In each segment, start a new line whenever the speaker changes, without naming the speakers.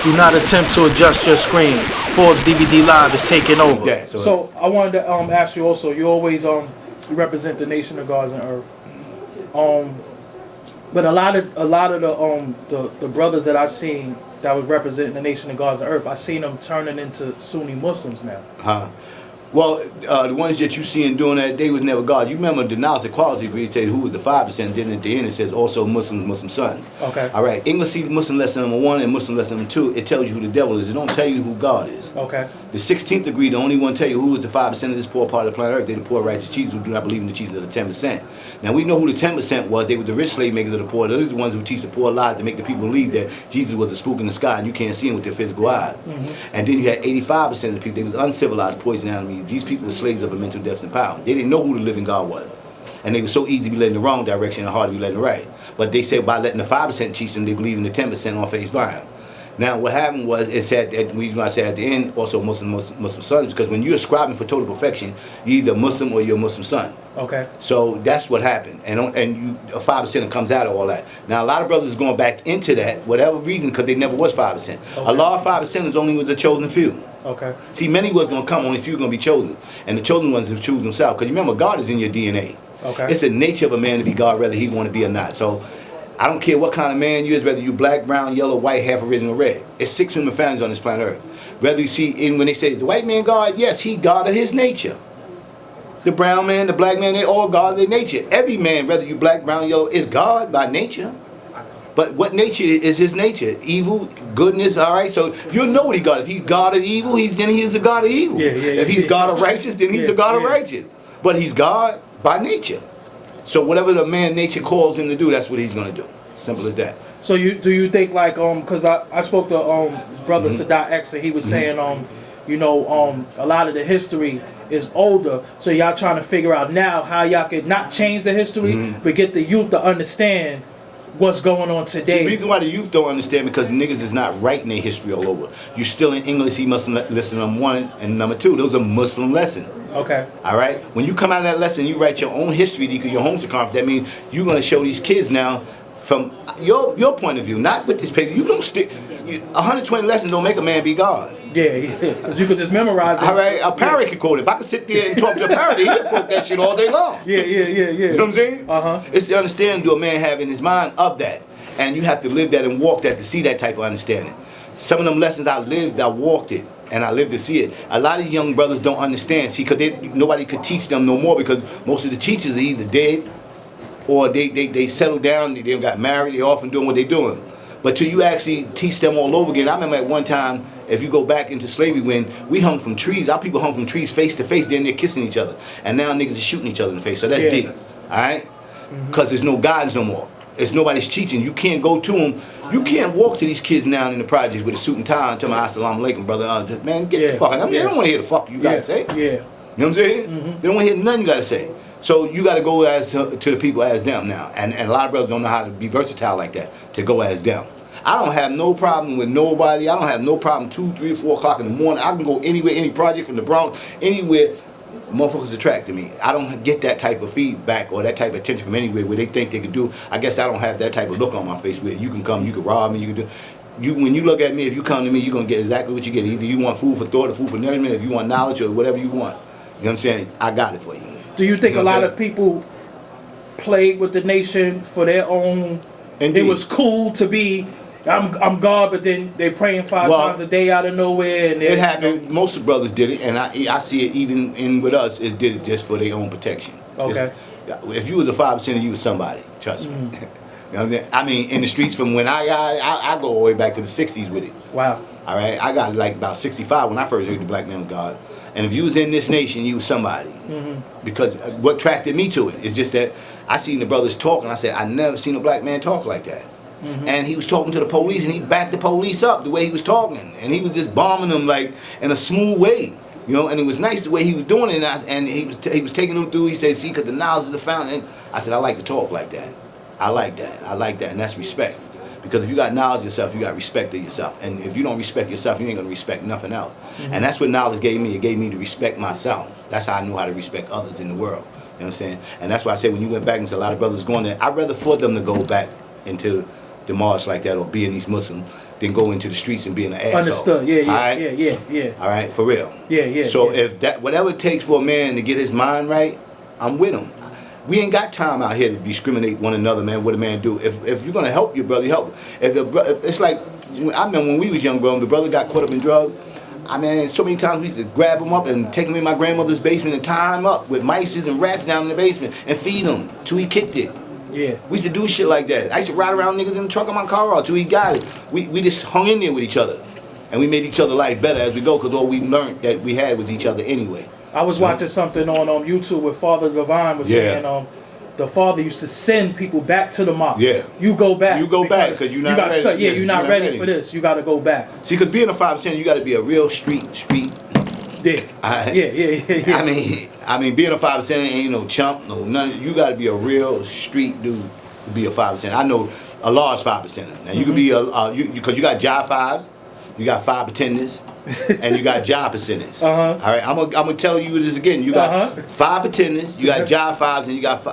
Do not attempt to adjust your screen. Forbes DVD Live is taking over.
Yeah,
So I wanted to ask you also. You always you represent the nation of gods and earth. But a lot of the brothers that I've seen that was representing the nation of gods and earth, I seen them turning into Sunni Muslims now.
Well, the ones that you see doing that, they was never God. You remember the knowledge equality agreement tell you who was the 5%, then at the end it says also Muslims, Muslim sons.
Okay.
All right. English Muslim lesson number 1 and Muslim lesson number 2, it tells you who the devil is. It don't tell you who God is.
Okay.
The 16th degree, the only one tell you who is the 5% of this poor part of the planet Earth. They're the poor righteous cheaters who do not believe in the teachings of the 10%. Now we know who the 10% was. They were the rich slave makers of the poor. Those are the ones who teach the poor lies to make the people believe that Jesus was a spook in the sky and you can't see him with your physical eyes. And then you had 85% of the people. They was uncivilized poison animals. These people were slaves of a mental depths and power. They didn't know who the living God was. And they were so easy to be led in the wrong direction and hard to be led in the right. But they said by letting the 5% teach them, they believe in the 10% on face value. Now what happened was, it said, the reason why I said at the end, also Muslim sons, because when you're ascribing for total perfection, you're either Muslim or you're a Muslim son.
Okay.
So that's what happened. And you, a 5% comes out of all that. Now a lot of brothers going back into that, whatever reason, because they never was 5%. Okay. A lot of 5% is only was a chosen few.
Okay.
See, many was going to come, only few going to be chosen. And the chosen ones who choose themselves. Because remember, God is in your DNA.
Okay.
It's the nature of a man to be God, whether he want to be or not. So I don't care what kind of man you is, whether you black, brown, yellow, white, half original, red. It's 6 human families on this planet Earth. Whether you see, when they say the white man God, yes, he God of his nature. The brown man, the black man, they all God of their nature. Every man, whether you black, brown, yellow, is God by nature. But what nature is his nature? Evil, goodness, all right? So you'll know what he God. If he's God of evil, then he's the God of evil. If he's God of righteous, then he's the God of righteous. But he's God by nature. So whatever the man nature calls him to do, that's what he's going to do. Simple as that.
So do you think like because I spoke to his brother Sadat X, and he was saying a lot of the history is older, so y'all trying to figure out now how y'all could not change the history but get the youth to understand what's going on today.
The reason why the youth don't understand, because niggas is not writing their history all over. You still in English, he must listen number 1 and number 2. Those are Muslim lessons.
Okay.
All right. When you come out of that lesson, you write your own history, your home circumference. That means you're going to show these kids now from your point of view, not with this paper. You don't stick. 120 lessons don't make a man be God.
Yeah. Because you could just memorize it.
All right. A parrot can quote it. If I could sit there and talk to a parrot, he'll quote that shit all day long.
Yeah.
You know what I'm saying? It's the understanding to a man have in his mind of that. And you have to live that and walk that to see that type of understanding. Some of them lessons I lived, I walked it, and I lived to see it. A lot of these young brothers don't understand. See, because nobody could teach them no more, because most of the teachers are either dead or they settled down, they got married, they're often doing what they're doing. But till you actually teach them all over again, I remember at one time, if you go back into slavery, when we hung from trees, our people hung from trees face to face, then they're kissing each other. And now niggas are shooting each other in the face, so that's deep, all right? Because there's no guidance no more. It's nobody's teaching. You can't go to them. You can't walk to these kids now in the projects with a suit and tie and tell them, assalamu alaikum, brother. Man, get the fuck out. I mean, they don't want to hear the fuck you got to say.
Yeah.
You know what I'm saying? They don't want to hear nothing you got to say. So you got to go as to the people as them now. And a lot of brothers don't know how to be versatile like that, to go as them. I don't have no problem with nobody. I don't have no problem 2, 3, 4 o'clock in the morning. I can go anywhere, any project from the Bronx, anywhere. Motherfuckers attract to me. I don't get that type of feedback or that type of attention from anywhere where they think they could do. I guess I don't have that type of look on my face where you can come, you can rob me, you can do. When you look at me, if you come to me, you're gonna get exactly what you get. Either you want food for thought or food for nourishment, if you want knowledge or whatever you want. You know what I'm saying? I got it for you.
Do you think a lot of people played with the nation for their own?
Indeed.
It was cool to be. I'm God, but then they praying 5 times a day out of nowhere. And
it happened. Most of the brothers did it, and I see it even with us. It did it just for their own protection.
Okay.
If you was a 5%, you was somebody. Trust me. You know what I'm saying? I mean, in the streets from when I go all the way back to the 60s with it.
Wow.
All right. I got like about 65 when I first heard the black man was God. And if you was in this nation, you was somebody. Because what attracted me to it is just that I seen the brothers talk, and I said, I never seen a black man talk like that. And he was talking to the police, and he backed the police up the way he was talking, and he was just bombing them like in a smooth way, you know. And it was nice the way he was doing it, and he was taking them through. He said, "See, because the knowledge of the fountain." I said, "I like to talk like that. I like that, and that's respect. Because if you got knowledge of yourself, you got respect of yourself, and if you don't respect yourself, you ain't gonna respect nothing else. And that's what knowledge gave me. It gave me to respect myself. That's how I knew how to respect others in the world. You know what I'm saying? And that's why I said when you went back into a lot of brothers going there, I'd rather for them to go back into the mosque like that or being these Muslims than go into the streets and being an asshole.
Understood. Yeah, yeah,
all right?
yeah.
All right, for real.
Yeah.
So if that, whatever it takes for a man to get his mind right, I'm with him. We ain't got time out here to discriminate one another, man. What a man do? If you're gonna help your brother, help. If it's like, I remember when we was young, bro, the brother got caught up in drugs. I mean, so many times we used to grab him up and take him in my grandmother's basement and tie him up with mice and rats down in the basement and feed him till he kicked it.
Yeah.
We used to do shit like that. I used to ride around niggas in the trunk of my car till he got it. We just hung in there with each other. And we made each other life better as we go because all we learned that we had was each other anyway.
I was watching something on YouTube where Father Divine was saying the father used to send people back to the mosque.
Yeah.
You go back.
You go back because you're not ready.
Stuck. Yeah, you're not ready for this. You got to go back.
See, because being a 5%, you got to be a real street.
Yeah.
I mean, being a 5% ain't no chump, no none. You got to be a real street dude to be a 5%. I know a large 5%. Now you could be because you got job 5s, you got 5 pretenders, and you got job percenters. All right, I'm gonna tell you this again. You got 5 pretenders, you got job 5s, and you got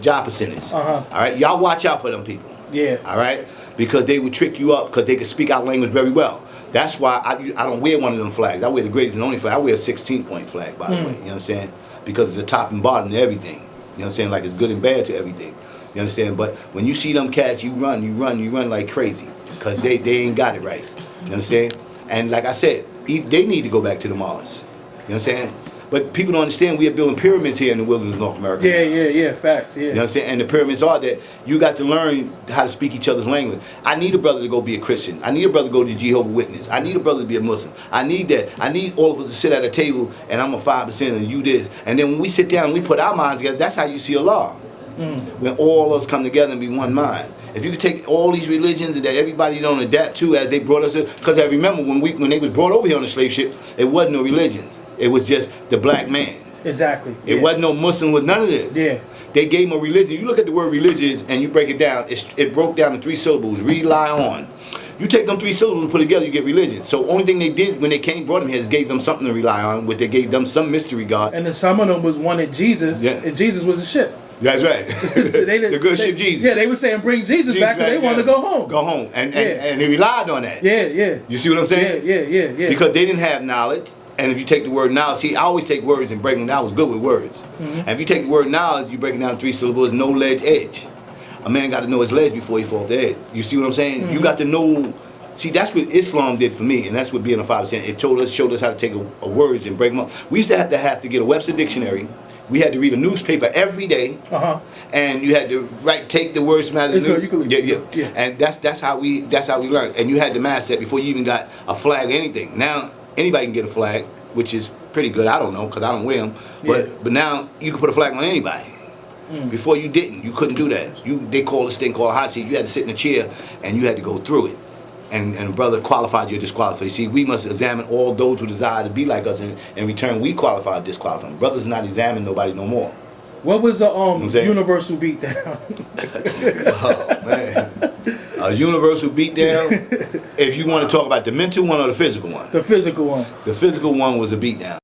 job percenters. All right, y'all watch out for them people.
Yeah.
All right, because they would trick you up because they can speak our language very well. That's why I don't wear one of them flags. I wear the greatest and only flag. I wear a 16-point flag, by the way. You know what I'm saying? Because it's the top and bottom to everything. You know what I'm saying? Like it's good and bad to everything. You understand? But when you see them cats, you run like crazy because they ain't got it right. You understand? And like I said, they need to go back to the Mars. You know what I'm saying? But people don't understand we are building pyramids here in the wilderness of North America.
Yeah, facts, yeah.
You know what I'm saying? And the pyramids are that you got to learn how to speak each other's language. I need a brother to go be a Christian. I need a brother to go to Jehovah's Witness. I need a brother to be a Muslim. I need that. I need all of us to sit at a table and I'm a 5% and you this. And then when we sit down and we put our minds together, that's how you see Allah. When all of us come together and be one mind. If you could take all these religions that everybody don't adapt to as they brought us, because I remember when they was brought over here on the slave ship, it wasn't no religions. It was just the black man.
Exactly.
It wasn't no Muslim with none of this.
Yeah.
They gave him a religion. You look at the word religions and you break it down. It broke down to 3 syllables. Rely on. You take them 3 syllables and put together, you get religion. So only thing they did when they brought them here is gave them something to rely on. Which they gave them some mystery God.
And then some of them wanted Jesus. Yeah. And Jesus was a ship.
That's right. The good ship Jesus.
Yeah, they were saying bring Jesus back because they wanted to go home.
Go home. And they relied on that.
Yeah.
You see what I'm saying?
Yeah.
Because they didn't have knowledge. And if you take the word knowledge, see, I always take words and break them down. I was good with words. And if you take the word knowledge, you break it down to 3 syllables, no ledge edge. A man got to know his ledge before he falls the edge. You see what I'm saying? You got to know. See, that's what Islam did for me, and that's what being a 5%. It showed us how to take a words and break them up. We used to have to get a Webster dictionary. We had to read a newspaper every day, and you had to take the words from out of the newspaper. Yeah. And that's how we learned. And you had the math set before you even got a flag or anything. Now anybody can get a flag, which is pretty good. I don't know because I don't wear them, but now you can put a flag on anybody. Before you didn't. You couldn't do that. They called this thing called a hot seat. You had to sit in a chair and you had to go through it. And brother qualified, you're disqualified. See, we must examine all those who desire to be like us, and in return, we qualify or disqualify. Brothers not examining nobody no more.
What was a universal beatdown?
Oh man, a universal beatdown. If you want to talk about the mental one or the physical one.
The physical one.
The physical one was a beatdown.